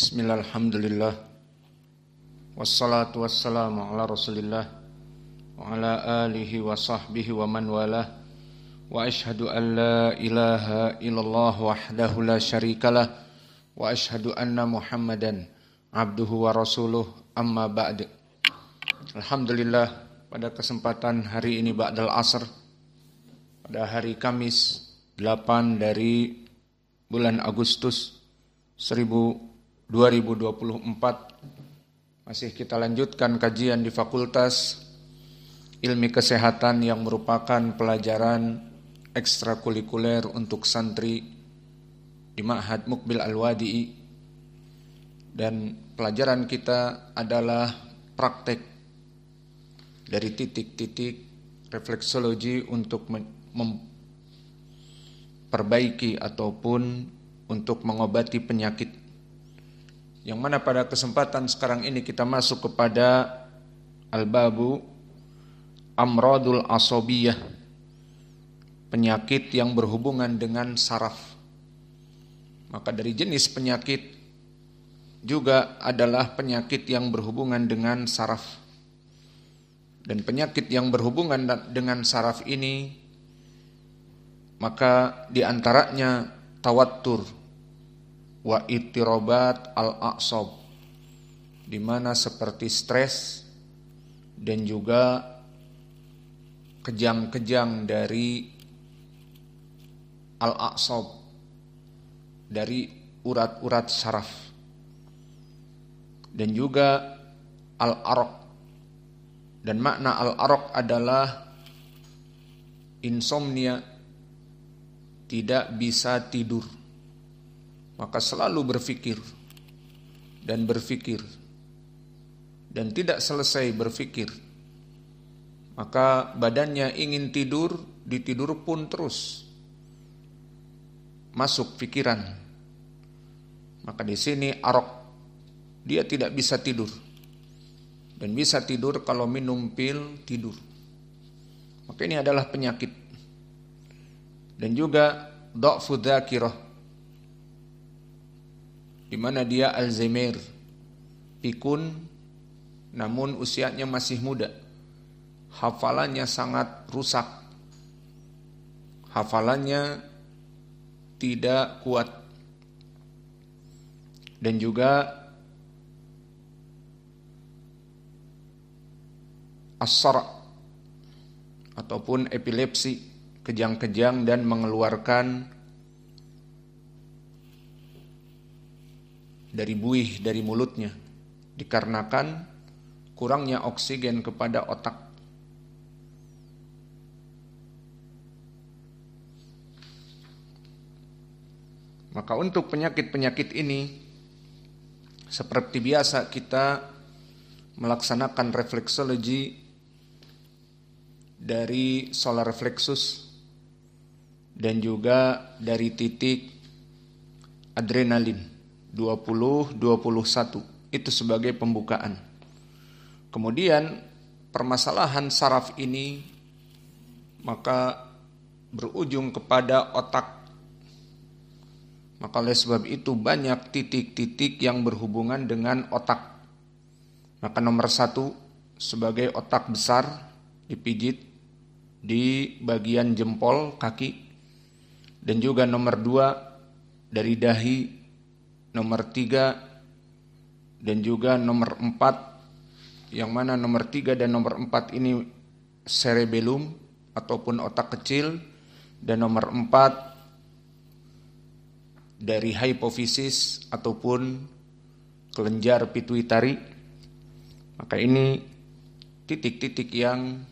Bismillah, alhamdulillah. Wassalatu wassalamu ala rasulillah wa ala alihi wa sahbihi wa man walah. Wa ashhadu an la ilaha illallah wahdahu la syarikalah. Wa ashhadu anna Muhammadan abduhu wa rasuluh, amma ba'd. Alhamdulillah, pada kesempatan hari ini ba'dal asr, pada hari Kamis 8 dari bulan Agustus 2024, masih kita lanjutkan kajian di Fakultas Ilmi Kesehatan yang merupakan pelajaran ekstrakurikuler untuk santri di Ma'had Muqbil Al-Wadi'i, dan pelajaran kita adalah praktek dari titik-titik refleksologi untuk memperbaiki ataupun untuk mengobati penyakit, yang mana pada kesempatan sekarang ini kita masuk kepada al-babu amradul asobiyah, penyakit yang berhubungan dengan saraf. Maka dari jenis penyakit juga adalah penyakit yang berhubungan dengan saraf. Dan penyakit yang berhubungan dengan saraf ini, maka diantaranya tawattur wa ittirobat al-a'sab, di mana seperti stres dan juga kejang-kejang dari al-a'sab, dari urat-urat saraf, dan juga al-araq. Dan makna al-araq adalah insomnia, tidak bisa tidur, maka selalu berpikir dan tidak selesai berpikir, maka badannya ingin tidur, ditidur pun terus masuk pikiran. Maka di sini araq, dia tidak bisa tidur, dan bisa tidur kalau minum pil tidur. Maka ini adalah penyakit. Dan juga dha'fu dzakirah, di mana dia Alzheimer, pikun namun usianya masih muda, hafalannya sangat rusak, hafalannya tidak kuat. Dan juga as-sara' ataupun epilepsi, kejang-kejang dan mengeluarkan dari buih dari mulutnya, dikarenakan kurangnya oksigen kepada otak. Maka untuk penyakit-penyakit ini, seperti biasa kita melaksanakan refleksologi dari solar plexus dan juga dari titik adrenalin 20-21, itu sebagai pembukaan. Kemudian permasalahan saraf ini maka berujung kepada otak. Maka oleh sebab itu banyak titik-titik yang berhubungan dengan otak. Maka nomor 1 sebagai otak besar, dipijit di bagian jempol kaki, dan juga nomor 2 dari dahi, nomor 3 dan juga nomor 4, yang mana nomor 3 dan nomor 4 ini cerebellum ataupun otak kecil, dan nomor 4 dari hipofisis ataupun kelenjar pituitari. Maka ini titik-titik yang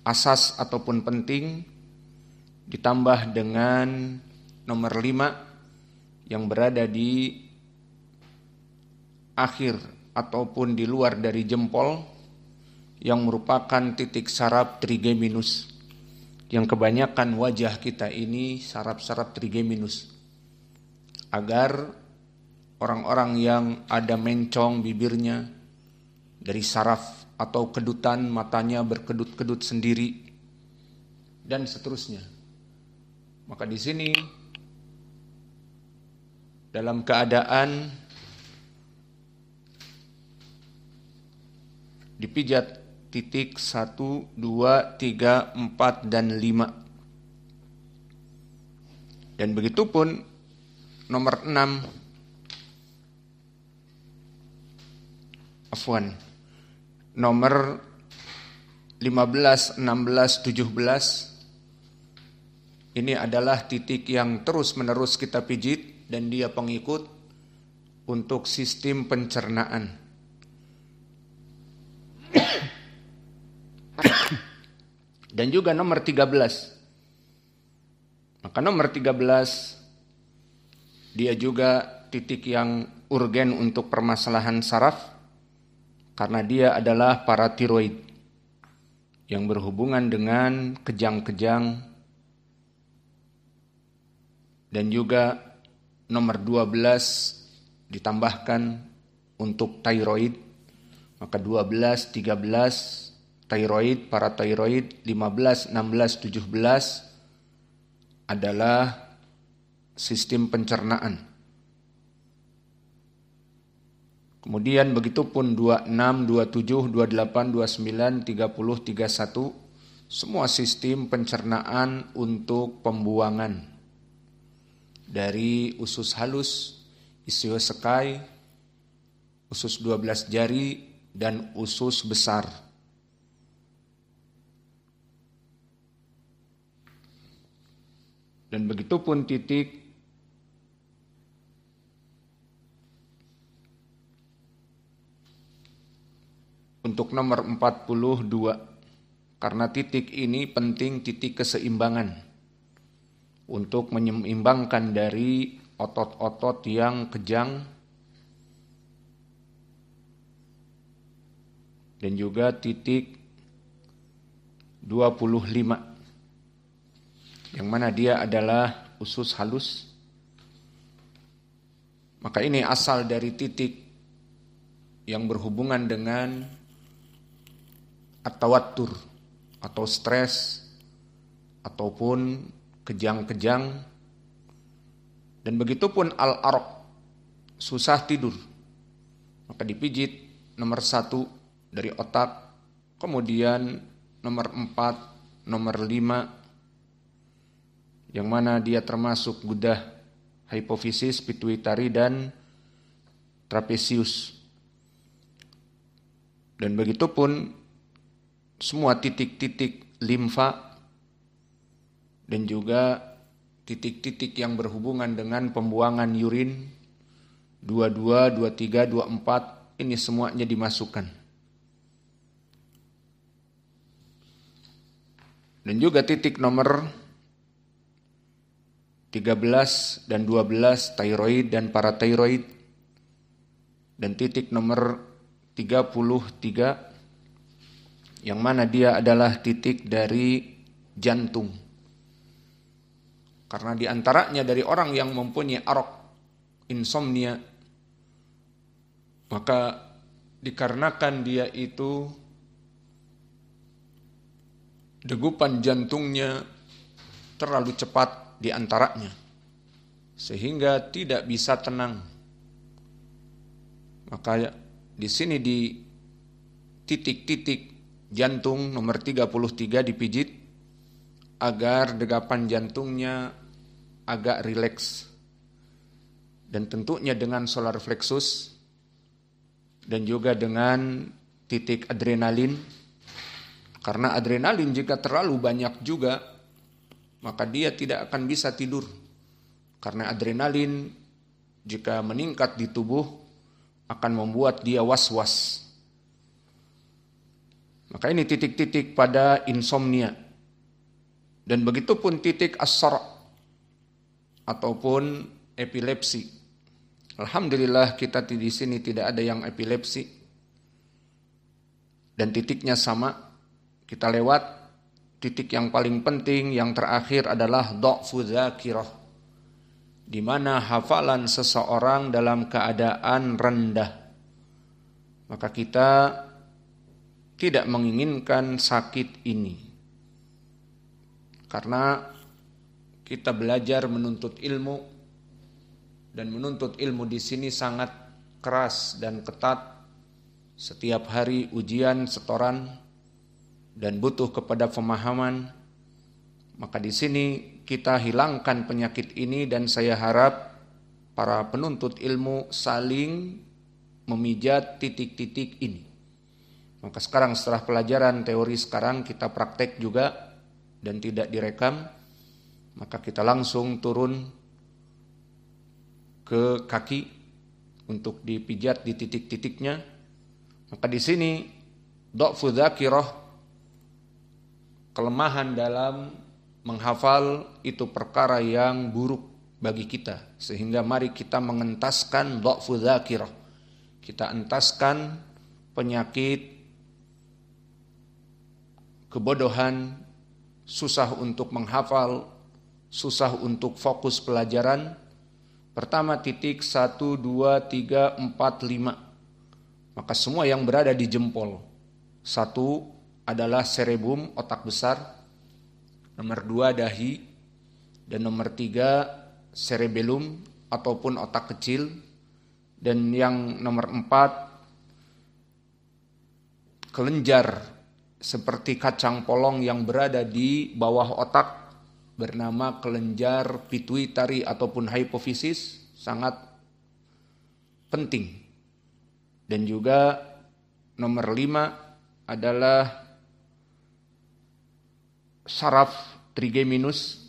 asas ataupun penting, ditambah dengan nomor 5 yang berada di akhir ataupun di luar dari jempol, yang merupakan titik saraf trigeminus, yang kebanyakan wajah kita ini saraf-saraf trigeminus. Agar orang-orang yang ada mencong bibirnya dari saraf, atau kedutan matanya berkedut-kedut sendiri, dan seterusnya. Maka di sini dalam keadaan dipijat titik 1, 2, 3, 4, dan 5. Dan begitu pun nomor 6, nomor 15, 16, 17, ini adalah titik yang terus-menerus kita pijit dan dia pengikut untuk sistem pencernaan. Dan juga nomor 13. Maka nomor 13 dia juga titik yang urgen untuk permasalahan saraf karena dia adalah paratiroid yang berhubungan dengan kejang-kejang. Dan juga nomor 12 ditambahkan untuk tiroid. Maka 12, 13 tiroid, paratiroid, 15, 16, 17 adalah sistem pencernaan. Kemudian begitu pun 26, 27, 28, 29, 30, 31 semua sistem pencernaan untuk pembuangan dari usus halus, ischiosekai, usus 12 jari, dan usus besar. Dan begitu pun titik untuk nomor 42, karena titik ini penting, titik keseimbangan untuk menyeimbangkan dari otot-otot yang kejang dan juga titik 25 yang mana dia adalah usus halus. Maka ini asal dari titik yang berhubungan dengan at-tawattur atau stres ataupun kejang-kejang. Dan begitu pun al-araq, susah tidur. Maka dipijit nomor 1 dari otak, kemudian nomor 4, nomor 5 yang mana dia termasuk gudah hipofisis, pituitari, dan trapesius. Dan begitu pun semua titik-titik limfa dan juga titik-titik yang berhubungan dengan pembuangan urin 22, 23, 24 ini semuanya dimasukkan. Dan juga titik nomor 13 dan 12 tiroid dan paratiroid. Dan titik nomor 33 yang mana dia adalah titik dari jantung. Karena diantaranya dari orang yang mempunyai araq, insomnia, maka dikarenakan dia itu degupan jantungnya terlalu cepat di antaranya, sehingga tidak bisa tenang. Maka di sini di titik-titik jantung nomor 33 dipijit agar degapan jantungnya agak rileks. Dan tentunya dengan solar plexus dan juga dengan titik adrenalin. Karena adrenalin jika terlalu banyak juga maka dia tidak akan bisa tidur. Karena adrenalin jika meningkat di tubuh akan membuat dia was-was. Maka ini titik-titik pada insomnia. Dan begitu pun titik as-sara ataupun epilepsi. Alhamdulillah kita di sini tidak ada yang epilepsi. Dan titiknya sama. Kita lewat. Titik yang paling penting yang terakhir adalah dha'fu dzakirah, di mana hafalan seseorang dalam keadaan rendah. Maka kita tidak menginginkan sakit ini. Karena kita belajar menuntut ilmu dan menuntut ilmu di sini sangat keras dan ketat setiap hari ujian, setoran, dan butuh kepada pemahaman. Maka di sini kita hilangkan penyakit ini dan saya harap para penuntut ilmu saling memijat titik-titik ini. Maka sekarang setelah pelajaran teori sekarang kita praktek juga dan tidak direkam, maka kita langsung turun ke kaki untuk dipijat di titik-titiknya. Maka di sini dha'fu dzakirah, kelemahan dalam menghafal itu perkara yang buruk bagi kita, sehingga mari kita mengentaskan dha'fu dzakirah. Kita entaskan penyakit kebodohan, susah untuk menghafal, susah untuk fokus pelajaran. Pertama titik 1, 2, 3, 4, 5. Maka semua yang berada di jempol. 1 adalah cerebrum, otak besar. Nomor 2 dahi. Dan nomor 3 cerebellum ataupun otak kecil. Dan yang nomor 4 kelenjar seperti kacang polong yang berada di bawah otak bernama kelenjar pituitari ataupun hipofisis, sangat penting. Dan juga nomor 5 adalah saraf trigeminus.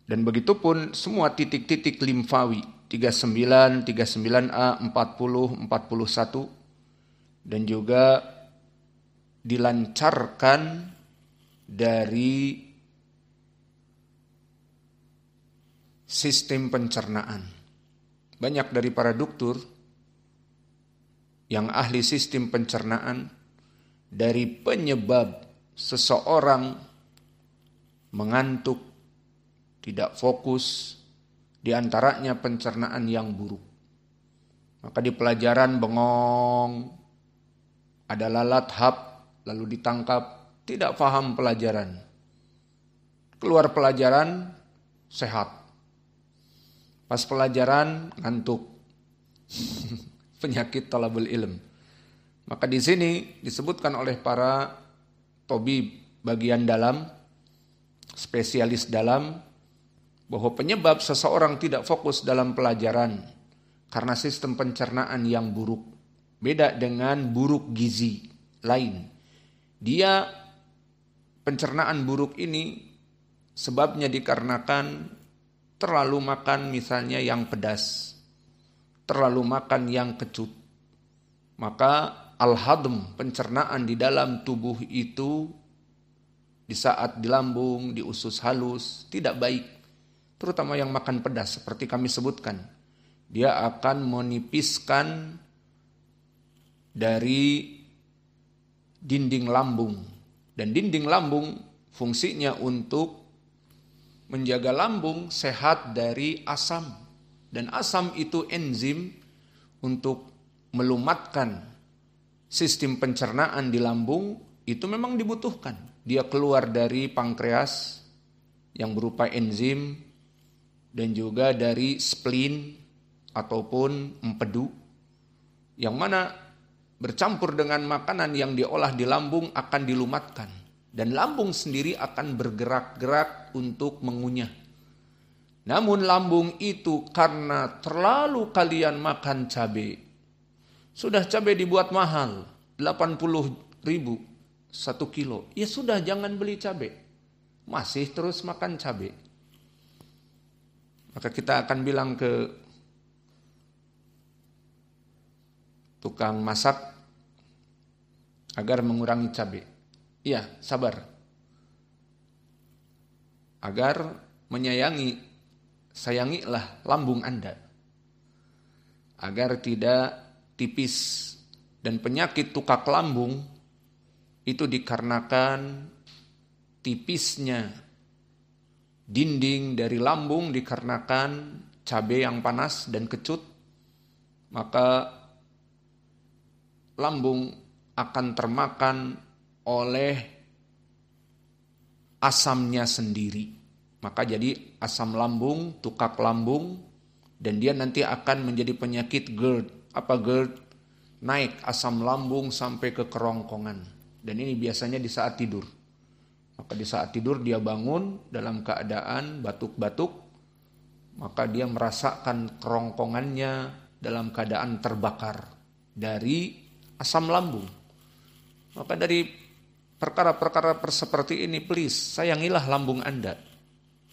Dan begitupun semua titik-titik limfawi 39, 39A, 40, 41. Dan juga dilancarkan dari sistem pencernaan. Banyak dari para dokter yang ahli sistem pencernaan, dari penyebab seseorang mengantuk, tidak fokus, diantaranya pencernaan yang buruk. Maka di pelajaran bengong, ada lalat hap, lalu ditangkap, tidak paham pelajaran. Keluar pelajaran, sehat. Pas pelajaran, ngantuk. Penyakit talabul ilm. Maka di sini disebutkan oleh para tabib bagian dalam, spesialis dalam, bahwa penyebab seseorang tidak fokus dalam pelajaran karena sistem pencernaan yang buruk. Beda dengan buruk gizi lain. Dia pencernaan buruk ini sebabnya dikarenakan terlalu makan misalnya yang pedas, terlalu makan yang kecut. Maka al-hadm, pencernaan di dalam tubuh itu di saat di lambung, di usus halus tidak baik. Terutama yang makan pedas seperti kami sebutkan. Dia akan menipiskan dari dinding lambung. Dan dinding lambung fungsinya untuk menjaga lambung sehat dari asam. Dan asam itu enzim untuk melumatkan sistem pencernaan di lambung, itu memang dibutuhkan. Dia keluar dari pankreas yang berupa enzim dan juga dari spleen ataupun empedu, yang mana bercampur dengan makanan yang diolah di lambung akan dilumatkan. Dan lambung sendiri akan bergerak-gerak untuk mengunyah. Namun lambung itu karena terlalu kalian makan cabai. Sudah cabai dibuat mahal, 80.000 1 kilo. Ya sudah, jangan beli cabai. Masih terus makan cabai. Maka kita akan bilang ke tukang masak agar mengurangi cabai. Iya, sabar. Agar sayangilah lambung Anda. Agar tidak tipis. Dan penyakit tukak lambung itu dikarenakan tipisnya dinding dari lambung dikarenakan cabai yang panas dan kecut. Maka lambung akan termakan oleh asamnya sendiri. Maka jadi asam lambung, tukak lambung, dan dia nanti akan menjadi penyakit GERD, GERD, naik asam lambung sampai ke kerongkongan. Dan ini biasanya di saat tidur. Maka di saat tidur dia bangun dalam keadaan batuk-batuk, maka dia merasakan kerongkongannya dalam keadaan terbakar dari asam lambung. Maka dari perkara-perkara seperti ini, please, sayangilah lambung Anda.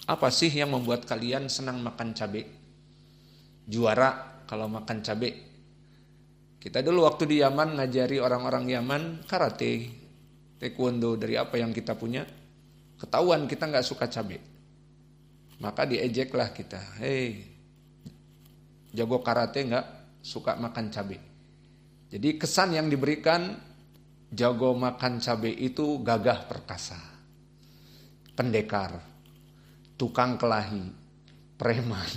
Apa sih yang membuat kalian senang makan cabai? Juara kalau makan cabai. Kita dulu waktu di Yaman ngajari orang-orang Yaman karate, taekwondo, dari apa yang kita punya. Ketahuan kita gak suka cabai. Maka diejeklah kita. Hei, jago karate gak suka makan cabai. Jadi kesan yang diberikan, jago makan cabai itu gagah perkasa, pendekar, tukang kelahi, preman.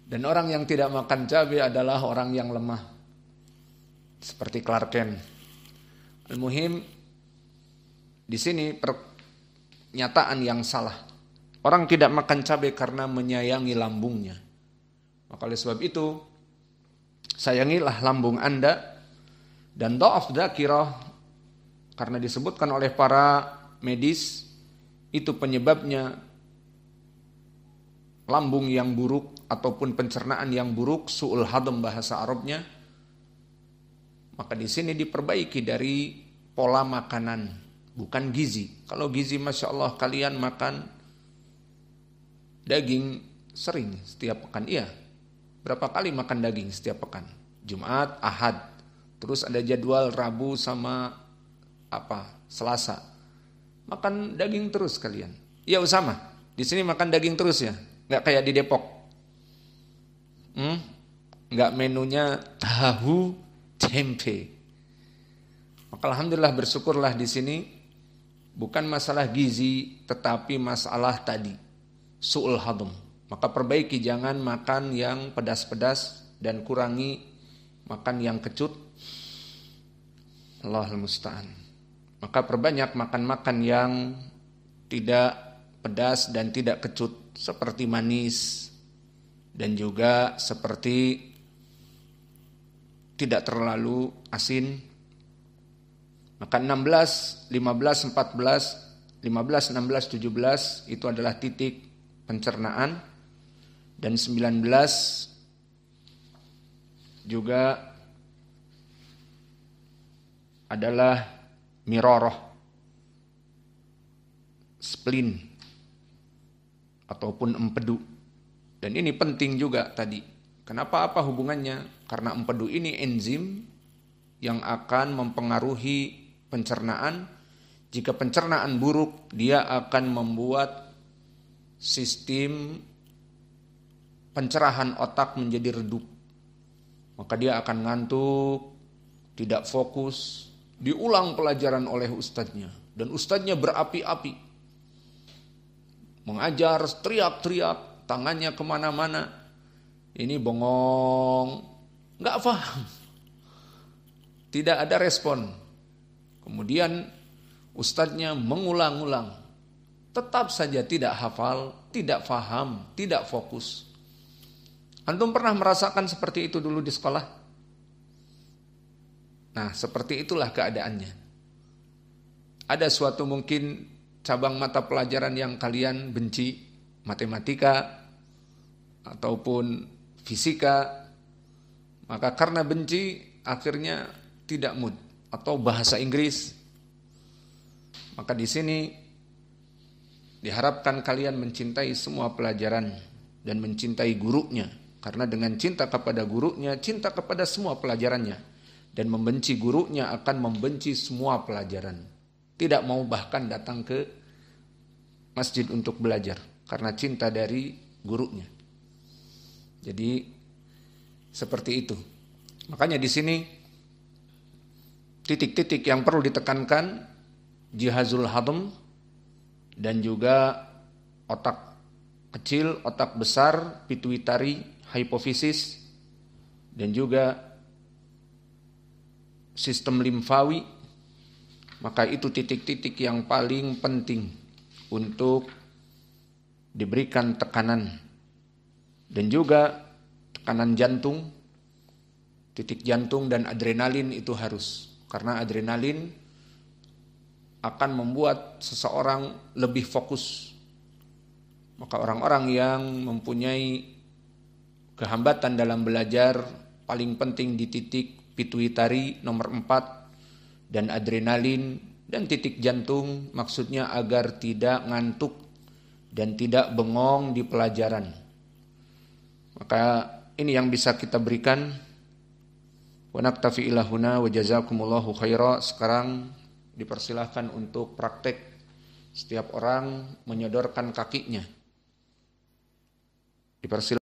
Dan orang yang tidak makan cabai adalah orang yang lemah, seperti Clark Kent. Al-Muhim, di sini pernyataan yang salah. Orang tidak makan cabai karena menyayangi lambungnya. Maka oleh sebab itu, sayangilah lambung Anda. Dan dha'af dzakirah, karena disebutkan oleh para medis, itu penyebabnya lambung yang buruk ataupun pencernaan yang buruk, su'ul hadam bahasa Arabnya. Maka di sini diperbaiki dari pola makanan, bukan gizi. Kalau gizi, Masya Allah, kalian makan daging sering setiap pekan. Iya, berapa kali makan daging setiap pekan? Jumat, Ahad. Terus ada jadwal Rabu sama Selasa. Makan daging terus kalian. Iya Usama, di sini makan daging terus ya? Nggak kayak di Depok. Nggak menunya tahu tempe. Maka alhamdulillah, bersyukurlah di sini bukan masalah gizi, tetapi masalah tadi su'ul hadam. Maka perbaiki, jangan makan yang pedas-pedas dan kurangi makan yang kecut. Allahul musta'an. Maka perbanyak makan-makan yang tidak pedas dan tidak kecut, seperti manis dan juga seperti tidak terlalu asin. Maka 16, 15, 14, 15, 16, 17 itu adalah titik pencernaan, dan 19 juga adalah miroroh, spleen ataupun empedu. Dan ini penting juga tadi. Kenapa, apa hubungannya? Karena empedu ini enzim yang akan mempengaruhi pencernaan. Jika pencernaan buruk, dia akan membuat sistem pencerahan otak menjadi redup. Maka dia akan ngantuk, tidak fokus. Diulang pelajaran oleh ustadznya, dan ustadznya berapi-api, mengajar teriak-teriak, tangannya kemana-mana. Ini bengong, nggak paham, tidak ada respon. Kemudian ustadznya mengulang-ulang, tetap saja tidak hafal, tidak paham, tidak fokus. Antum pernah merasakan seperti itu dulu di sekolah? Nah, seperti itulah keadaannya. Ada suatu mungkin cabang mata pelajaran yang kalian benci, matematika ataupun fisika, maka karena benci akhirnya tidak mood, atau bahasa Inggris. Maka di sini diharapkan kalian mencintai semua pelajaran dan mencintai gurunya, karena dengan cinta kepada gurunya, cinta kepada semua pelajarannya. Dan membenci gurunya akan membenci semua pelajaran. Tidak mau bahkan datang ke masjid untuk belajar karena cinta dari gurunya. Jadi seperti itu. Makanya di sini titik-titik yang perlu ditekankan, jihazul hadam dan juga otak kecil, otak besar, pituitari, hipofisis, dan juga sistem limfawi. Maka itu titik-titik yang paling penting untuk diberikan tekanan. Dan juga tekanan jantung Titik jantung dan adrenalin itu harus, karena adrenalin akan membuat seseorang lebih fokus. Maka orang-orang yang mempunyai kehambatan dalam belajar paling penting di titik pituitari nomor 4 dan adrenalin dan titik jantung, maksudnya agar tidak ngantuk dan tidak bengong di pelajaran. Maka ini yang bisa kita berikan. Wa naktafi ila huna wa jazakumullahu khaira. Sekarang dipersilahkan untuk praktek. Setiap orang menyodorkan kakinya. Dipersilahkan.